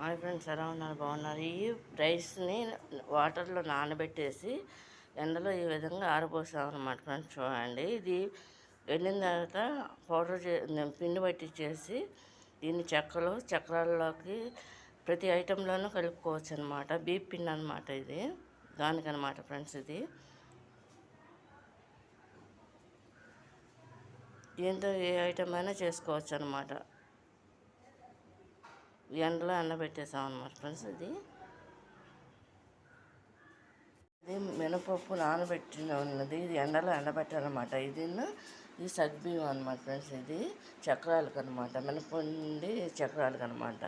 Hi friends, ఎలా ఉన్నారు? బాగున్నారు. ఈ రైస్ని వాటర్లో నానబెట్టేసి ఎండలో ఈ విధంగా ఆరబోసామన్నమాట ఫ్రెండ్స్. చూడండి, ఇది ఎండిన తర్వాత పౌడర్ పిండి పట్టించేసి దీన్ని చక్రాల్లోకి ప్రతి ఐటెంలోనూ కలుపుకోవచ్చు అనమాట. బీప్ పిండి అనమాట ఇది, దానికనమాట ఫ్రెండ్స్. దీంతో ఏ ఐటెం అయినా చేసుకోవచ్చు అనమాట. ఎండలో ఎండబెట్టేసాం అనమాట ఫ్రెండ్స్. ఇది మినపప్పు నానబెట్టి ఉన్నది, ఇది ఎండలో ఎండబెట్టాలన్నమాట. ఇది సగ్బియ్యం అనమాట ఫ్రెండ్స్. ఇది చక్రాలకు అనమాట, మినపండి చక్రాలకు అనమాట.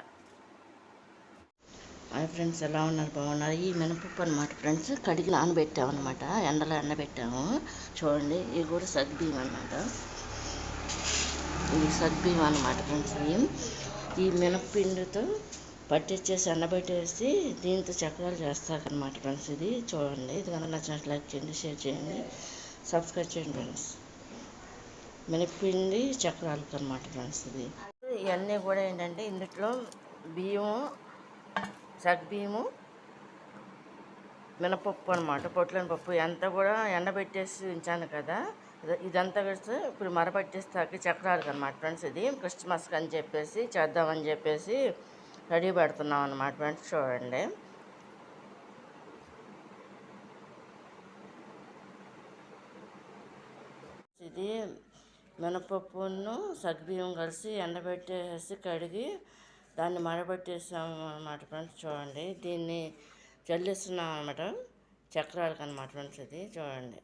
హాయ్ ఫ్రెండ్స్, ఎలా ఉన్నారు? బాగున్నారు. ఈ మినపప్పు అనమాట ఫ్రెండ్స్, కడిగి నానబెట్టాము అనమాట, ఎండలో ఎండబెట్టాము. చూడండి, ఇది కూడా సగ్బియ్యం అనమాట. ఇది సగ్బియ్యం అనమాట ఫ్రెండ్స్. ఈ మినప్పిండితో పట్టించేసి ఎండబెట్టేసి దీంతో చక్రాలు చేస్తారనమాట ఫ్రెండ్స్. ఇది చూడండి, ఇది కనుక నచ్చినట్లు లైక్ చేయండి, షేర్ చేయండి, సబ్స్క్రైబ్ చేయండి ఫ్రెండ్స్. మినప్పిండి చక్రాలకు అనమాట ఫ్రెండ్స్. ఇవన్నీ కూడా ఏంటంటే ఇందులో బియ్యము, సగ్బియ్యము, మినపప్పు అనమాట, పొట్లని పప్పు ఎంత కూడా ఎండబెట్టేసి ఉంచాను కదా, ఇదంతా కలిసి ఇప్పుడు మరపట్టేస్తాకి చక్రాలకు అనమాట ఫ్రెండ్స్. ఇది క్రిస్మస్కి అని చెప్పేసి చేద్దామని చెప్పేసి రెడీ పెడుతున్నాం అనమాట ఫ్రెండ్స్. చూడండి, ఇది మినపప్పును సగ్బియ్యం కలిసి ఎండబెట్టేసి కడిగి దాన్ని మరబెట్టేసాము అనమాట ఫ్రెండ్స్. చూడండి, దీన్ని చల్లిస్తున్నాం అనమాట చక్రాలకు అనమాట ఫ్రెండ్స్. ఇది చూడండి,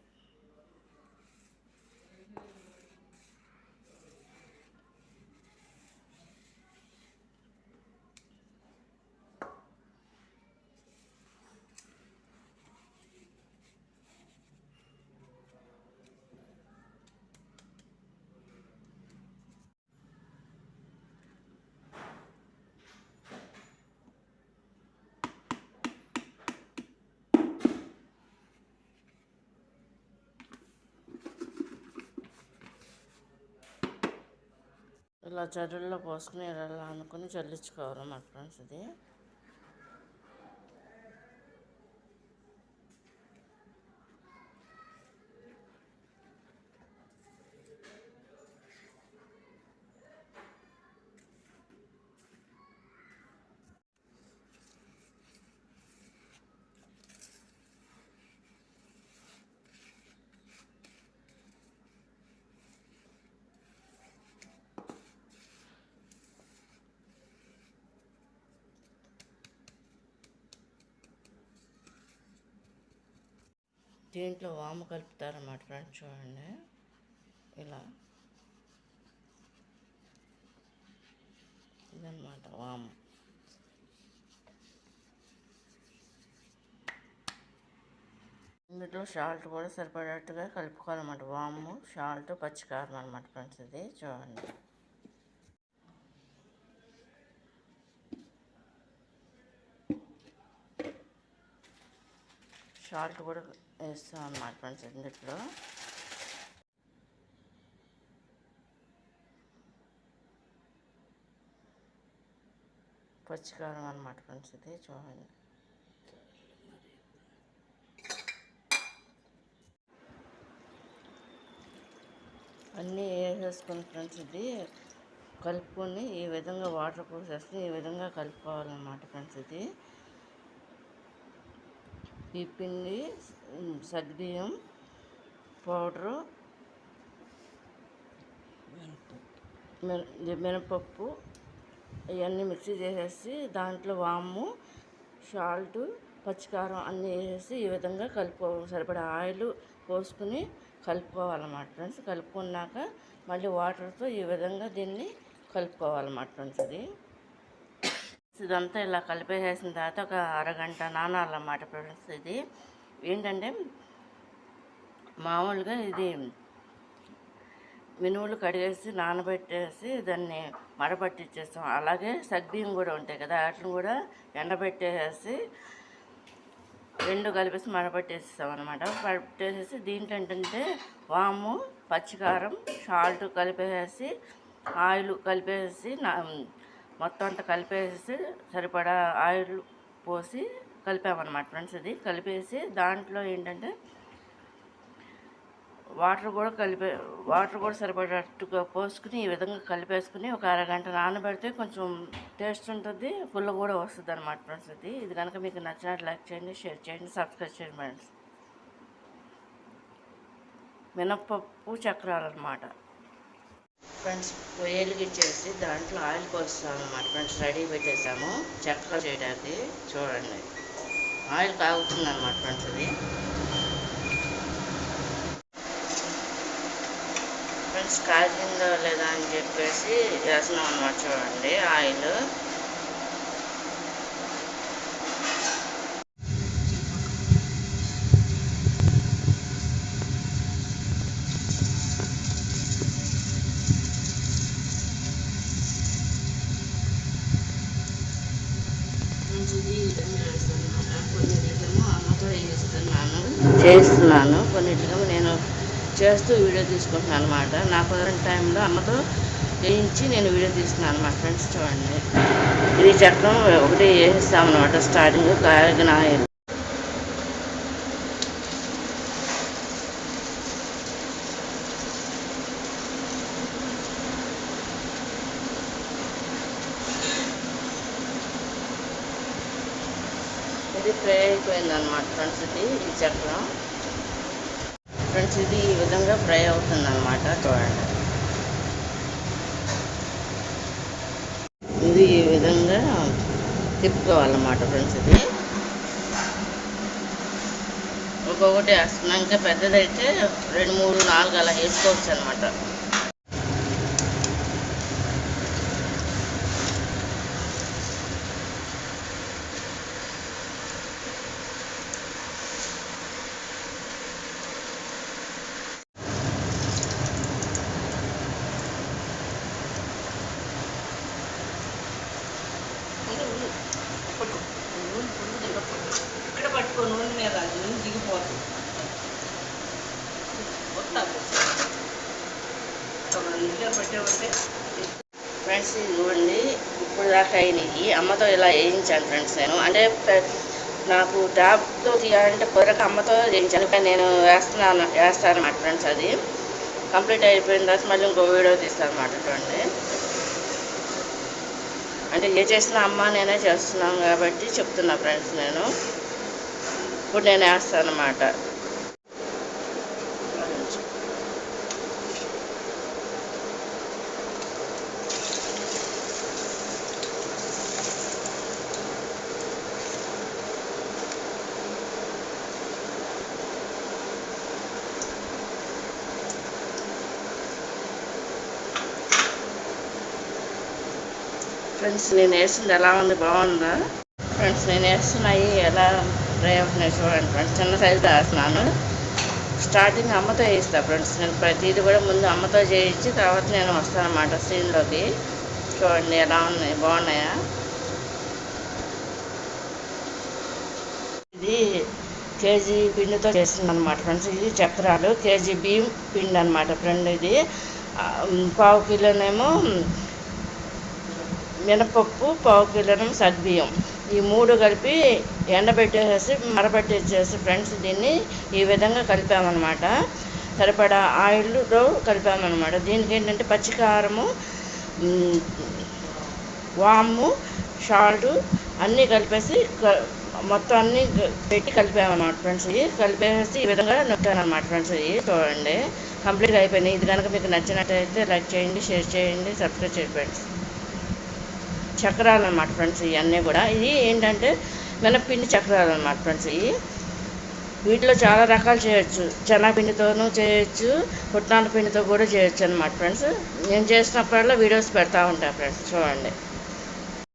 ఇలా చర్రల్లో పోసుకుని ఇలా అనుకుని చల్లించుకోవాలన్నమాట ఫ్రెండ్స్. ఇది దీంట్లో వాము కలుపుతారన్నమాట ఫ్రెండ్స్. చూడండి, ఇలా ఇదన్నమాట వాము. ఇందులో సాల్ట్ కూడా సరిపడేట్టుగా కలుపుకోవాలన్నమాట. వాము, సాల్ట్, పచ్చికారం అనమాట ఫ్రెండ్స్. ఇది చూడండి, సాల్ట్ కూడా వేస్తాం అన్నమాట ఫ్రెండ్స్. ఇందులో పచ్చికారం అన్నమాట ఫ్రెండ్స్. ఇది చూడండి, అన్నీ వేసేసుకుని ఫ్రెండ్స్ ఇది కలుపుకొని ఈ విధంగా వాటర్ పోసేసి ఈ విధంగా కలుపుకోవాలన్నమాట ఫ్రెండ్స్. ఇది ఈ పిండి, సగ్బియ్యం పౌడరు, మినపప్పు ఇవన్నీ మిక్సీ చేసేసి దాంట్లో వాము, సాల్ట్, పచ్చికారం అన్నీ వేసేసి ఈ విధంగా సరిపడా ఆయిల్ పోసుకుని కలుపుకోవాలన్నమాట ఫ్రెండ్స్. కలుపుకున్నాక మళ్ళీ వాటర్తో ఈ విధంగా దీన్ని కలుపుకోవాలన్నమాట ఫ్రెండ్స్. ఇదంతా ఇలా కలిపేసేసిన తర్వాత ఒక అరగంట నానాలన్నమాట ఫ్రెండ్స్. ఇది ఏంటంటే మామూలుగా ఇది మినువులు కడిగేసి నానబెట్టేసి దాన్ని మరపట్టించేస్తాం. అలాగే సగ్బియ్యం కూడా ఉంటాయి కదా, వాటిని కూడా ఎండబెట్టేసి రెండు కలిపేసి మరపట్టేస్తాం అనమాట. పట్టేసేసి దీంట్లో ఏంటంటే వాము, పచ్చికారం, సాల్ట్ కలిపేసి ఆయిల్ కలిపేసి మొత్తం అంతా కలిపేసి సరిపడా ఆయిల్ పోసి కలిపామన్నమాట ఫ్రెండ్స్. ఇది కలిపేసి దాంట్లో ఏంటంటే వాటర్ కూడా సరిపడేట్టుగా పోసుకుని ఈ విధంగా కలిపేసుకుని ఒక అరగంట నానబెడితే కొంచెం టేస్ట్ ఉంటుంది, పుల్ల కూడా వస్తుంది అనమాట ఫ్రెండ్స్. ఇది కనుక మీకు నచ్చినట్లు లైక్ చేయండి, షేర్ చేయండి, సబ్స్క్రైబ్ చేయండి ఫ్రెండ్స్. మినప్పప్పు చక్రాలు అనమాట ఫ్రెండ్స్. వెలిగించేసి దాంట్లో ఆయిల్ పోస్తాం అనమాట ఫ్రెండ్స్. రెడీ పెట్టేసాము చక్రాలు చేయడానికి. చూడండి ఆయిల్ కాగుతుంది అనమాట ఫ్రెండ్స్. ఇది ఫ్రెండ్స్ కాగిందో లేదా అని చెప్పేసి వేస్తున్నాం అనమాట. చూడండి ఆయిల్ కొన్నిటికేమో అమ్మతో చేస్తున్నాను, కొన్నిటికేమో నేను చేస్తూ వీడియో తీసుకుంటున్నాను అనమాట. నా కుదరని టైంలో అమ్మతో వేయించి నేను వీడియో తీస్తున్నాను అనమాట ఫ్రెండ్స్. చూడండి ఇది చక్రం ఒకటి వేసిస్తామన్నమాట స్టార్టింగ్ కాగిన ఆయిల్. ఇది ఫ్రై అయిపోయింది అనమాట ఫ్రెండ్స్. ఈ చక్రం ఫ్రెండ్స్ ఇది ఈ విధంగా ఫ్రై అవుతుంది అనమాట. చూడండి ఇది ఈ విధంగా తిప్పుకోవాలన్నమాట ఫ్రెండ్స్. ఇది ఒక్కొక్కటి వేస్తున్నాం. ఇంకా పెద్దదైతే 2, 3, 4 అలా వేసుకోవచ్చు అనమాట. ఇక్కడ పట్టుకో, నూనె మీద నూనె దిగిపోతుంది. పెట్టేవంటే ఫ్రెండ్స్ ఇవ్వండి. ఇప్పుడు దాకా అయినాయి. అమ్మతో ఇలా వేయించాను ఫ్రెండ్స్. నేను అంటే నాకు ట్యాబ్తో తీయాలంటే కుదరక అమ్మతో వేయించాను. కానీ నేను వేస్తాను అన్నమాట ఫ్రెండ్స్. అది కంప్లీట్ అయిపోయిన తర్వాత మళ్ళీ ఇంకో వీడియో తీస్తాను అన్నమాట. చూడండి అంటే ఏ చేసినా అమ్మ నేనే చేస్తున్నాను కాబట్టి చెప్తున్నా ఫ్రెండ్స్. నేను ఇప్పుడు నేను వేస్తాను అన్నమాట. ఫ్రెండ్స్ నేను వేసింది ఎలా ఉంది, బాగుందా ఫ్రెండ్స్? నేను వేస్తున్నాయి ఎలా ఫ్రై అవుతున్నాయి చూడండి ఫ్రెండ్స్. చిన్న సైజుతో వేస్తున్నాను. స్టార్టింగ్ అమ్మతో వేస్తాను ఫ్రెండ్స్. నేను ప్రతిదీ కూడా ముందు అమ్మతో చేయించి తర్వాత నేను వస్తాను అన్నమాట సీన్లోకి. చూడండి ఎలా ఉన్నాయి, బాగున్నాయా? ఇది కేజీ పిండితో చేసింది అనమాట ఫ్రెండ్స్. ఇది చక్రాలు కేజీ బియ్యం పిండి అనమాట ఫ్రెండ్. ఇది 1/4 కిలోనేమో మినపప్పు, 1/4 కిలోనేమో సగ్గుబియ్యం. ఈ 3 కలిపి ఎండబెట్టేసేసి మరబెట్టేసేసి ఫ్రెండ్స్ దీన్ని ఈ విధంగా కలిపామన్నమాట. సరిపడా ఆయిల్లో కలిపామన్నమాట. దీనికి ఏంటంటే పచ్చికారము, వాము, సాల్ట్ అన్నీ కలిపేసి మొత్తం అన్నీ పెట్టి కలిపామన్నమాట ఫ్రెండ్స్. ఇది కలిపేసి ఈ విధంగా నొక్కాను అనమాట ఫ్రెండ్స్. ఇది చూడండి కంప్లీట్గా అయిపోయినాయి. ఇది కనుక మీకు నచ్చినట్టయితే లైక్ చేయండి, షేర్ చేయండి, సబ్స్క్రైబ్ చేయండి ఫ్రెండ్స్. చక్రాలు అన్నమాట ఫ్రెండ్స్ ఇవన్నీ కూడా. ఇది ఏంటంటే మినప్పిండి చక్రాలు అన్నమాట ఫ్రెండ్స్. ఇవి వీటిలో చాలా రకాలు చేయొచ్చు. శనగపిండితోనూ చేయొచ్చు, పుట్నాల పిండితో కూడా చేయొచ్చు అన్నమాట ఫ్రెండ్స్. నేను చేసినప్పుడల్లా వీడియోస్ పెడతా ఉంటాను ఫ్రెండ్స్. చూడండి